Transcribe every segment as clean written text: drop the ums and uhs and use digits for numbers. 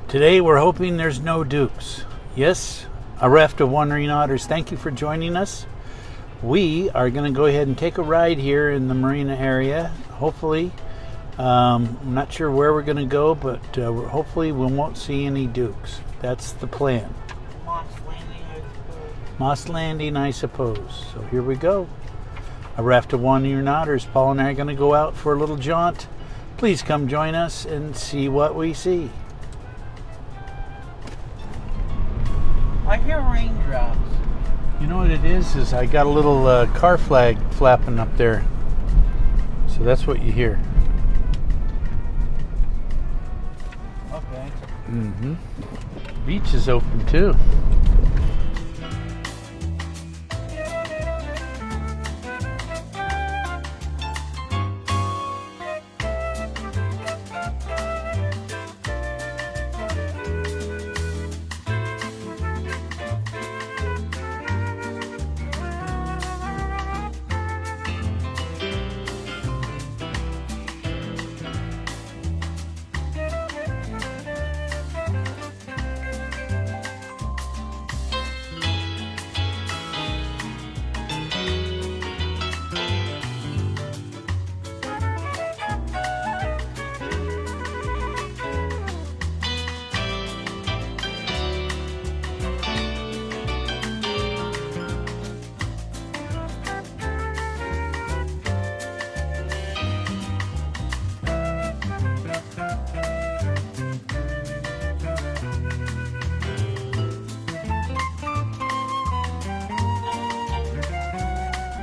Today we're hoping there's no dukes. Yes, a raft of wandering otters. Thank you for joining us. We are going to go ahead and take a ride here in the marina area. Hopefully, I'm not sure where we're going to go, but hopefully we won't see any dukes. That's the plan. Moss Landing, I suppose. So here we go. A raft of wandering otters. Paul and I are going to go out for a little jaunt. Please come join us and see what we see. I hear raindrops. You know what it is I got a little car flag flapping up there. So that's what you hear. Okay. Mm-hmm. Beach is open too.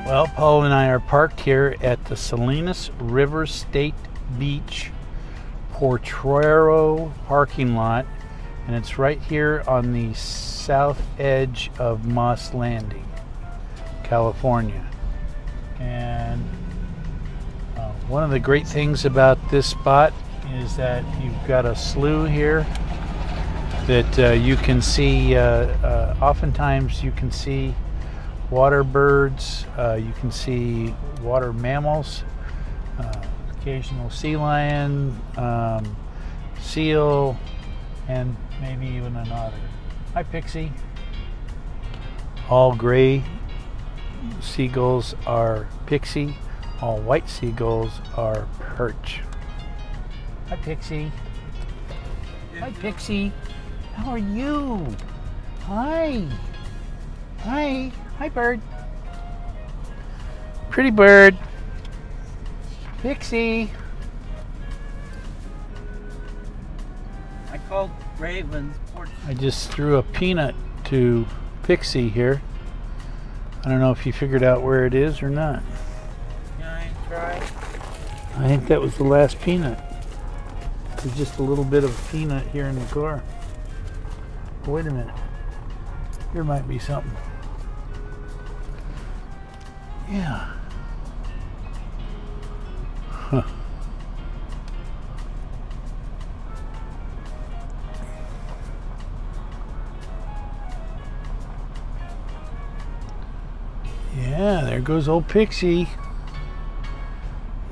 Well, Paul and I are parked here at the Salinas River State Beach Potrero parking lot, and it's right here on the south edge of Moss Landing, California. And one of the great things about this spot is that you've got a slough here that you can see. Oftentimes you can see water birds, you can see water mammals, occasional sea lion, seal, and maybe even an otter. Hi, Pixie. All gray seagulls are Pixie. All white seagulls are perch. Hi, Pixie. Hi, Pixie. How are you? Hi. Hi. Hi, bird. Pretty bird. Pixie. I called ravens. I just threw a peanut to Pixie here. I don't know if you figured out where it is or not. Can I try? I think that was the last peanut. There's just a little bit of peanut here in the car. Wait a minute. Here might be something. Yeah. Huh. Yeah, there goes old Pixie.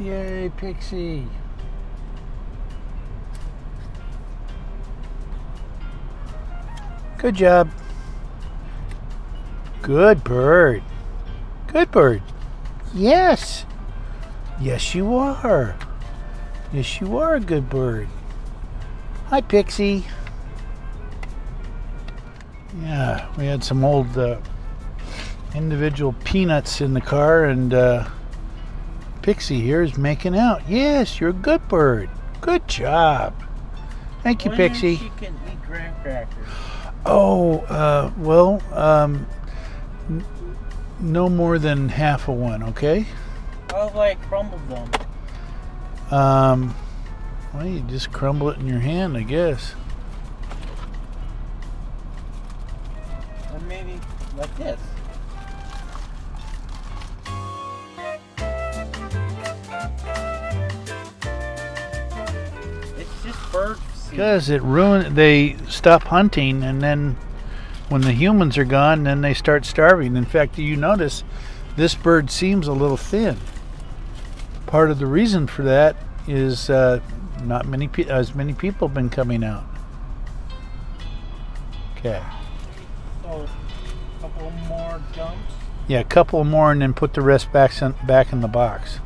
Yay, Pixie. Good job. Good bird. Good bird. Yes. Yes, you are. Yes, you are a good bird. Hi, Pixie. Yeah, we had some old individual peanuts in the car, and Pixie here is making out. Yes, you're a good bird. Good job. Thank you, Pixie. She can eat graham crackers. Oh, well, no more than half of one, okay? How do I crumble them? Well, you just crumble it in your hand, I guess. Or maybe like this. It's just bird seed. Because they stop hunting, and then when the humans are gone, then they start starving. In fact, you notice this bird seems a little thin. Part of the reason for that is not as many people have been coming out. Okay. So, a couple more dumps. Yeah, a couple more and then put the rest back in the box.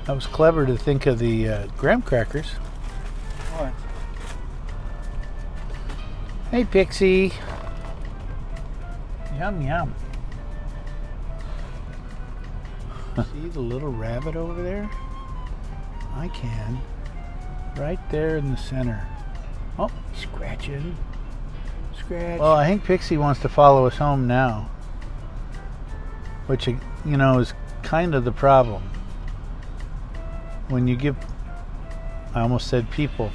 That was clever to think of the graham crackers. What? Hey, Pixie. Yum, yum. See the little rabbit over there? I can. Right there in the center. Oh, scratching. Scratch. Well, I think Pixie wants to follow us home now. Which, you know, is kind of the problem. When you give... I almost said people.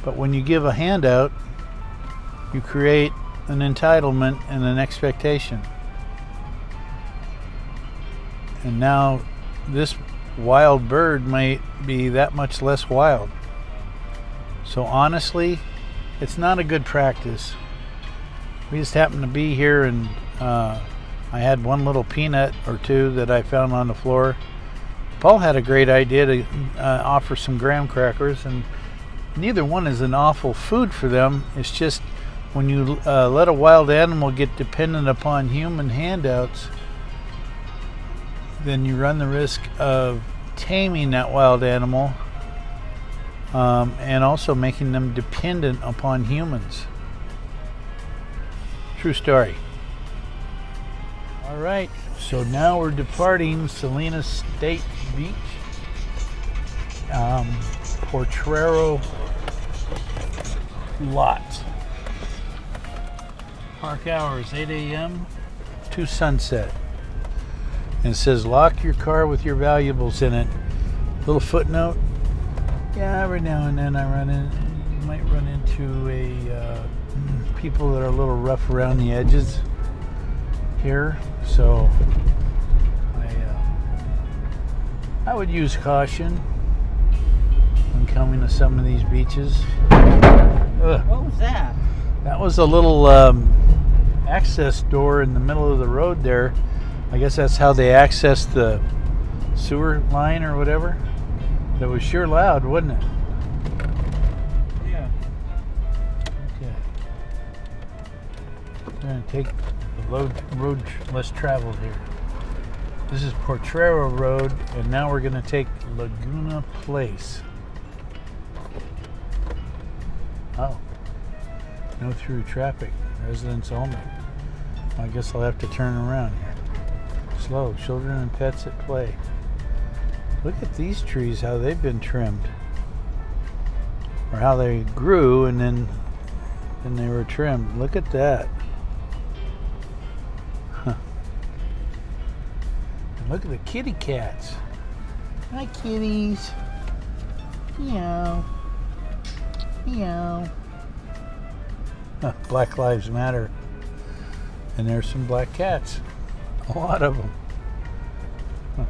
But when you give a handout, you create an entitlement and an expectation. And now this wild bird might be that much less wild. So honestly, it's not a good practice. We just happened to be here and I had one little peanut or two that I found on the floor. Paul had a great idea to offer some graham crackers, and neither one is an awful food for them. It's just when you let a wild animal get dependent upon human handouts, then you run the risk of taming that wild animal and also making them dependent upon humans. True story. All right, so now we're departing Salinas State Beach, Potrero lot. Park hours 8 a.m. to sunset. And it says lock your car with your valuables in it. Little footnote. Yeah, every now and then you might run into people that are a little rough around the edges here, so I would use caution when coming to some of these beaches. Ugh. What was that? That was a little access door in the middle of the road there. I guess that's how they access the sewer line or whatever. That was sure loud, wasn't it? Yeah. Okay. We're going to take the road less traveled here. This is Potrero Road, and now we're going to take Laguna Place. Oh. No through traffic. Residents only. I guess I'll have to turn around here. Slow. Children and pets at play. Look at these trees, how they've been trimmed. Or how they grew and then they were trimmed. Look at that. Huh. And look at the kitty cats. Hi, kitties. Meow. Meow. Huh, Black Lives Matter. And there's some black cats. A lot of them. Huh.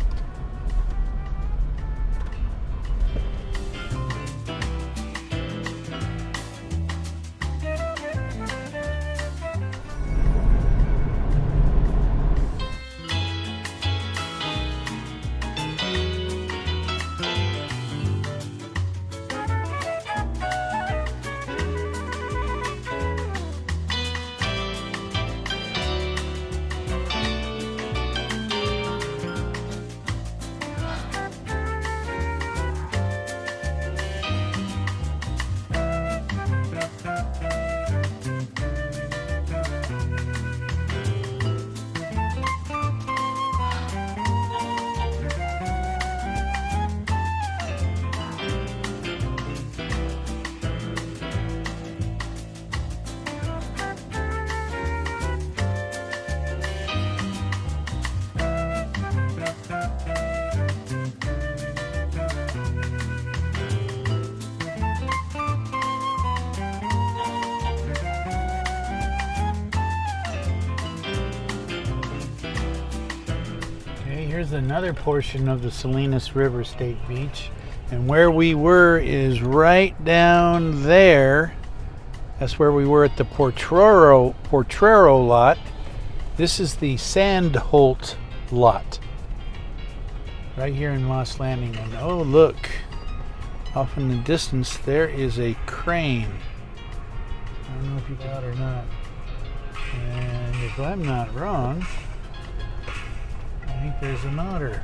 Here's another portion of the Salinas River State Beach, and where we were is right down there. That's where we were at the Potrero lot. This is the Sandholt lot. right here in Moss Landing. And oh, look, off in the distance there is a crane. I don't know if you got it or not. And if I'm not wrong, I think there's an otter.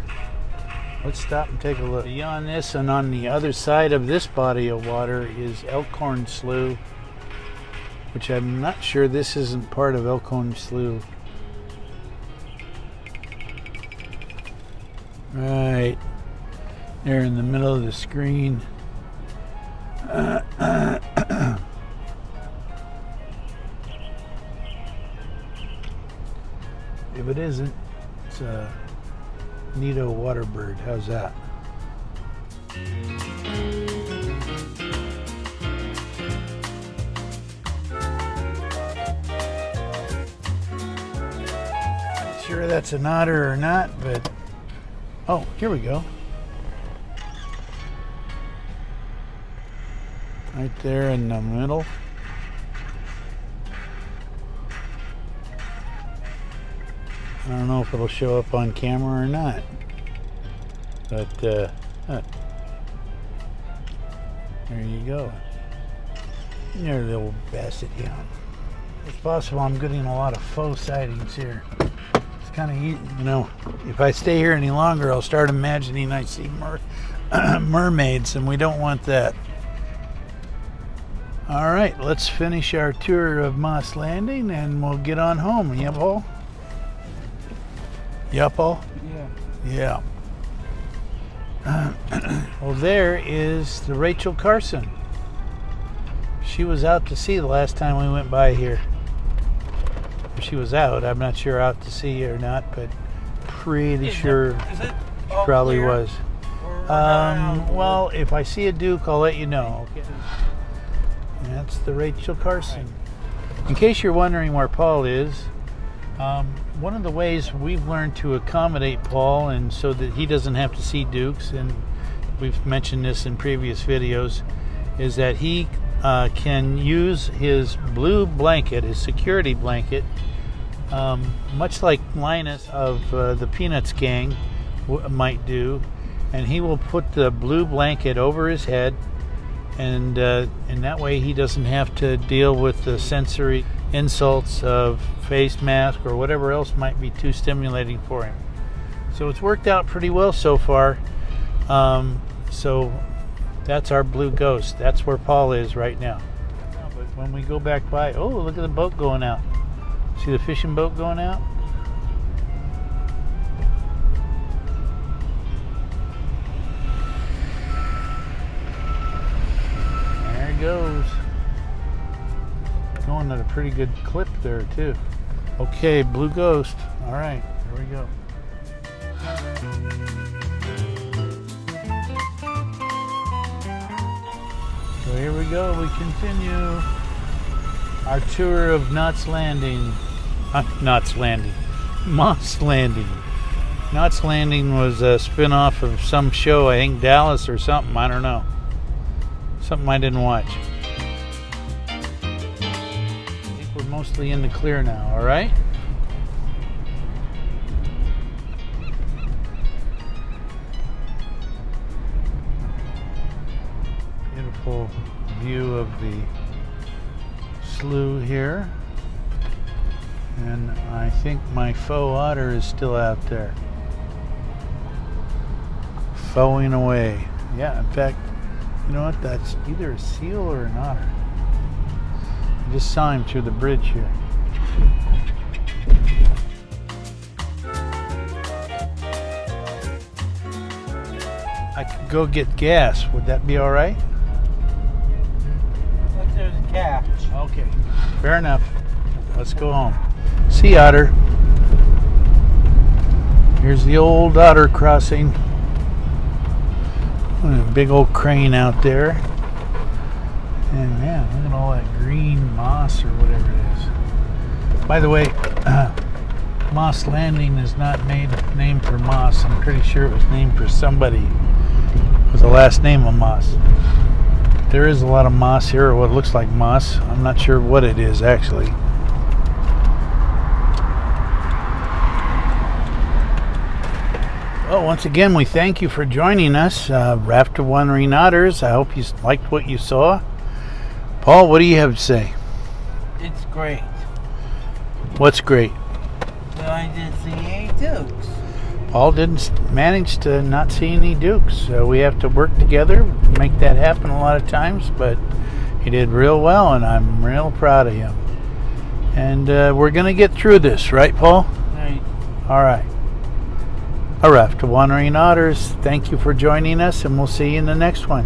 Let's stop and take a look. Beyond this and on the other side of this body of water is Elkhorn Slough, which I'm not sure this isn't part of Elkhorn Slough. Right there in the middle of the screen. If it isn't, it's a Nito water bird. How's that? Not sure that's an otter or not, but oh, here we go. Right there in the middle. I don't know if it'll show up on camera or not, but there you go. There, little basset hound. It's possible I'm getting a lot of faux sightings here. It's kind of, you know, if I stay here any longer, I'll start imagining I see mermaids, and we don't want that. All right, let's finish our tour of Moss Landing, and we'll get on home. Yeah, Paul? Yeah, Paul? Yeah. Well, there is the Rachel Carson. She was out to sea the last time we went by here. If she was out, I'm not sure out to sea or not, but pretty sure she probably was. Well, if I see a Duke, I'll let you know. Okay. That's the Rachel Carson. In case you're wondering where Paul is, one of the ways we've learned to accommodate Paul, and so that he doesn't have to see Dukes, and we've mentioned this in previous videos, is that he can use his blue blanket, his security blanket, much like Linus of the Peanuts gang might do, and he will put the blue blanket over his head, and that way he doesn't have to deal with the sensory insults of face mask or whatever else might be too stimulating for him. So it's worked out pretty well so far. So that's our blue ghost. That's where Paul is right now. But when we go back by, oh, look at the boat going out. See the fishing boat going out? There it goes. Going at a pretty good clip there too. Okay, blue ghost. All right, here we go. So here we go. We continue our tour of Moss Landing. Moss Landing. Moss Landing was a spin-off of some show, I think Dallas or something. I don't know. Something I didn't watch. We're mostly in the clear now, all right? Beautiful view of the slough here. And I think my faux otter is still out there. Fauxing away. Yeah, in fact, you know what? That's either a seal or an otter. I just saw him through the bridge here. I could go get gas. Would that be all right? Like there's a catch. Okay, fair enough. Let's go home. See, Otter. Here's the old Otter crossing. A big old crane out there. And man, look at all that green moss or whatever it is. By the way, Moss Landing is not named for moss. I'm pretty sure it was named for somebody with the last name of Moss. There is a lot of moss here, or what looks like moss. I'm not sure what it is actually. Well, once again, we thank you for joining us, Raft of Wandering Otters. I hope you liked what you saw. Paul, what do you have to say? It's great. What's great? But I did see 8 dukes. Paul didn't manage to not see any dukes, so we have to work together, make that happen a lot of times, but he did real well, and I'm real proud of him. And we're going to get through this, right, Paul? Right. All right. A Raft of Wandering Otters, thank you for joining us, and we'll see you in the next one.